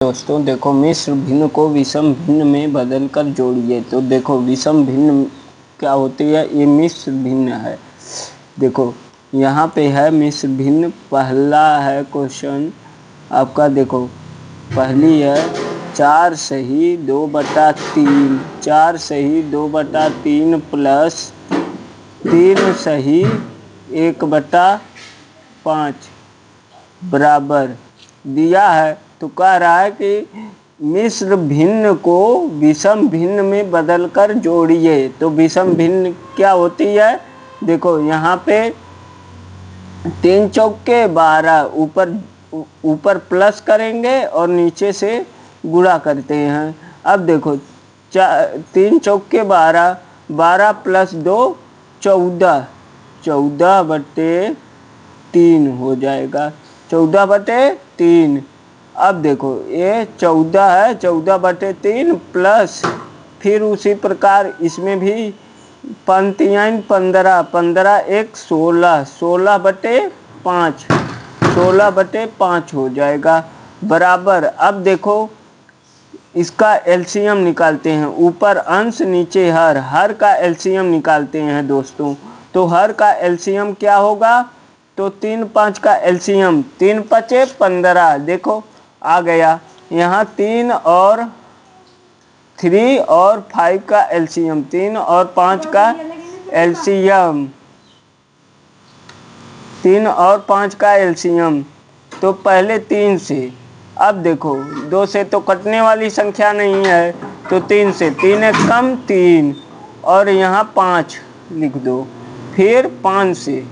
दोस्तों, देखो मिश्र भिन्न को विषम भिन्न में बदलकर जोड़िए। तो देखो विषम भिन्न क्या होती है, ये मिश्र भिन्न है। देखो यहाँ पे है मिश्र भिन्न। पहला है क्वेश्चन आपका, देखो पहली है 4 सही 2/3, 4 सही 2/3 प्लस 3 सही 1/5 बराबर दिया है। तो कह रहा है कि मिश्र भिन्न को विषम भिन्न में बदलकर जोड़िए। तो विषम भिन्न क्या होती है, देखो यहाँ पे 3 चौके 12, ऊपर प्लस करेंगे और नीचे से गुणा करते हैं। अब देखो 3 चौके 12, 12 प्लस 2 14, 14/3 हो जाएगा, 14/3। अब देखो ये 14 है, 14/3 प्लस फिर उसी प्रकार इसमें भी पंक्तियाँ 15, 15 1 16, 16/5, 16/5 हो जाएगा बराबर। अब देखो इसका एलसीएम निकालते हैं, ऊपर अंश नीचे हर का एलसीएम निकालते हैं दोस्तों। तो हर का एलसीएम क्या होगा, तो 3 5 का एलसीएम 3 5 15, देखो आ गया। यहाँ 3 और 3 और 5 का एलसीएम, 3 और 5 का एलसीएम, 3 और 5 का एलसीएम। तो पहले 3 से, अब देखो 2 से तो कटने वाली संख्या नहीं है, तो 3 से, 3 एक कम 3 और यहाँ 5 लिख दो, फिर 5 से।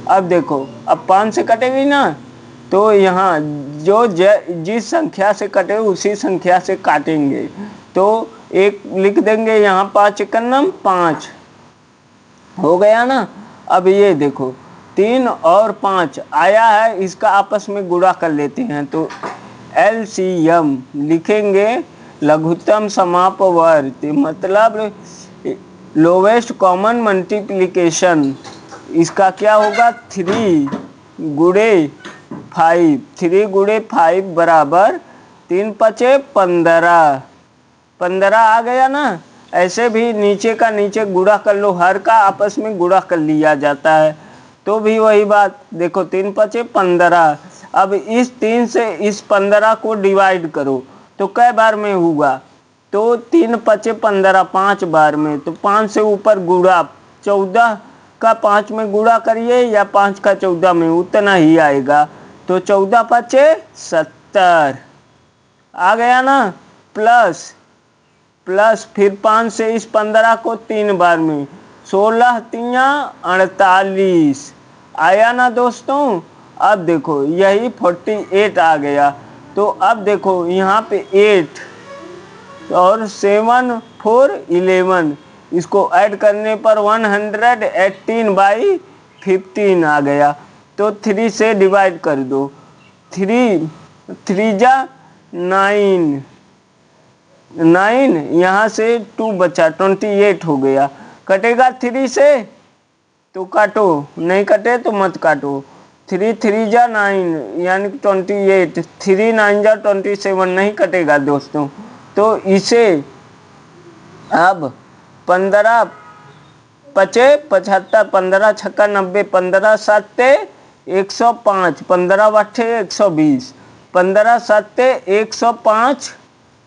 अब देखो अब 5 से कटेगी ना, तो यहाँ जो जिस संख्या से कटे उसी संख्या से काटेंगे। तो एक लिख देंगे यहाँ 5 एकन्नम 5 हो गया ना। अब ये देखो 3 और 5 आया है, इसका आपस में गुणा कर लेते हैं। तो एलसीएम लिखेंगे लघुत्तम समापवर्ती, मतलब लोवेस्ट कॉमन मल्टीप्लिकेशन। इसका क्या होगा, 3 गुणे 5, 3 गुणे 5 बराबर 3 5 15, 15 आ गया ना। ऐसे भी नीचे का नीचे गुणा कर लो, हर का आपस में गुणा कर लिया जाता है। तो भी वही बात, देखो 3 5 15। अब इस 3 से इस 15 को डिवाइड करो तो कै बार में होगा, तो 3 5 15 5 बार में। तो 5 से ऊपर गुणा, 14 का 5 में गुणा करिए या 5 का 14 में, उतना ही आएगा। तो 14 5 70 आ गया ना, प्लस फिर 5 से इस 15 को 3 बार में, 16 3 48 आया ना दोस्तों। अब देखो यही 48 आ गया। तो अब देखो यहाँ पे 8 और 7 4 11, इसको ऐड करने पर 118/15 आ गया। तो 3 से डिवाइड कर दो, 3 3 जा 9, 9 यहाँ से 2 बचा, 28 हो गया। कटेगा 3 से तो काटो, नहीं कटे तो मत काटो। 3 3 जा 9 यानी 28, 3 9 जा 27, नहीं कटेगा दोस्तों। तो इसे अब 15 5 75, 15 छक्का 90, 15 7 105, 15 8 120, 15 7 105,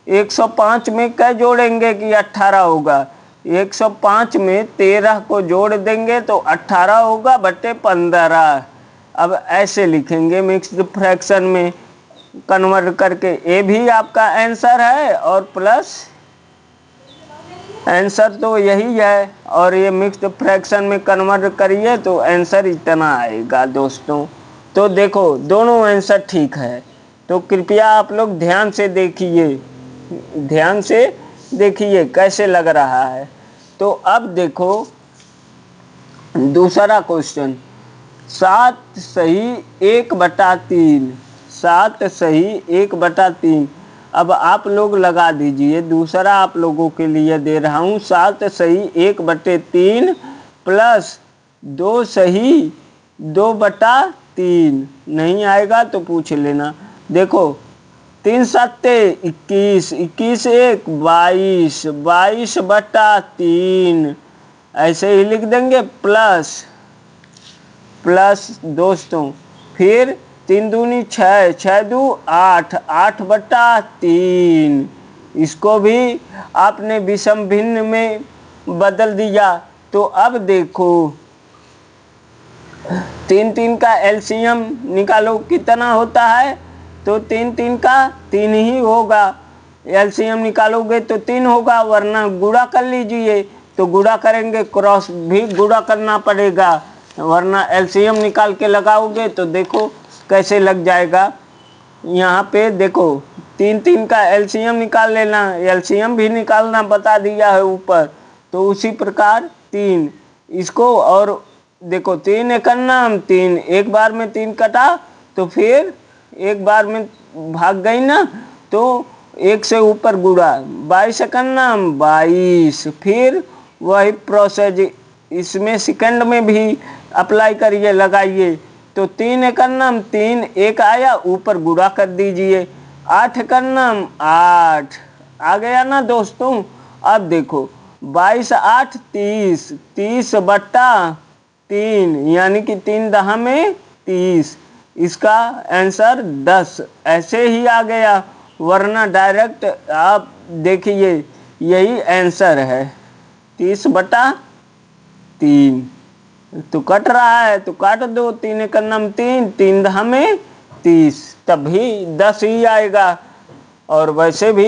105 में क्या जोड़ेंगे कि 18 होगा। 105 में 13 को जोड़ देंगे तो 18 होगा बटे 15। अब ऐसे लिखेंगे मिक्स्ड फ्रैक्शन में कन्वर्ट करके। ये भी आपका आंसर है और प्लस आंसर तो यही है, और ये मिक्स्ड फ्रैक्शन में कन्वर्ट करिए तो आंसर इतना आएगा दोस्तों। तो देखो दोनों आंसर ठीक है। तो कृपया आप लोग ध्यान से देखिए कैसे लग रहा है। तो अब देखो दूसरा क्वेश्चन, 7 सही 1/3, 7 सही 1/3। अब आप लोग लगा दीजिए, दूसरा आप लोगों के लिए दे रहा हूँ। 7 सही 1/3 प्लस 2 सही 2/3, नहीं आएगा तो पूछ लेना। देखो तीन सत्ते 21, 21 एक 22, 22/3 ऐसे ही लिख देंगे प्लस दोस्तों। फिर 3 दूनी 6, 6 दू 8, 8/3। इसको भी आपने विषम भिन्न में बदल दिया। तो अब देखो 3 का एलसीएम निकालो कितना होता है, तो 3 का 3 ही होगा। एलसीएम निकालोगे तो 3 होगा, वरना गुणा कर लीजिए। तो गुणा करेंगे, क्रॉस भी गुणा करना पड़ेगा, वरना एलसीएम निकाल के लगाओगे तो देखो कैसे लग जाएगा। यहाँ पे देखो 3 का एलसीएम निकाल लेना, एलसीएम भी निकालना बता दिया है ऊपर। तो उसी प्रकार 3 इसको, और देखो 3 एकम नाम 3, एक बार में 3 कटा तो फिर एक बार में भाग गई ना, तो 1 से ऊपर गुणा, 22 एकम नाम 22। फिर वही प्रोसेस इसमें सेकंड में भी अप्लाई करिए, लगाइए। तो 3 एकम नाम 3, एक आया ऊपर गुणा कर दीजिए, 8 एकम नाम 8 आ गया ना दोस्तों। अब देखो 22 8 30, 30/3 यानी कि 3 दहा में 30। इसका आंसर 10 ऐसे ही आ गया, वरना डायरेक्ट आप देखिए यही आंसर है 30/3। तो कट रहा है तो काट दो, 3 एकम नाम 3, 3 दहा में 30, तभी 10 ही आएगा। और वैसे भी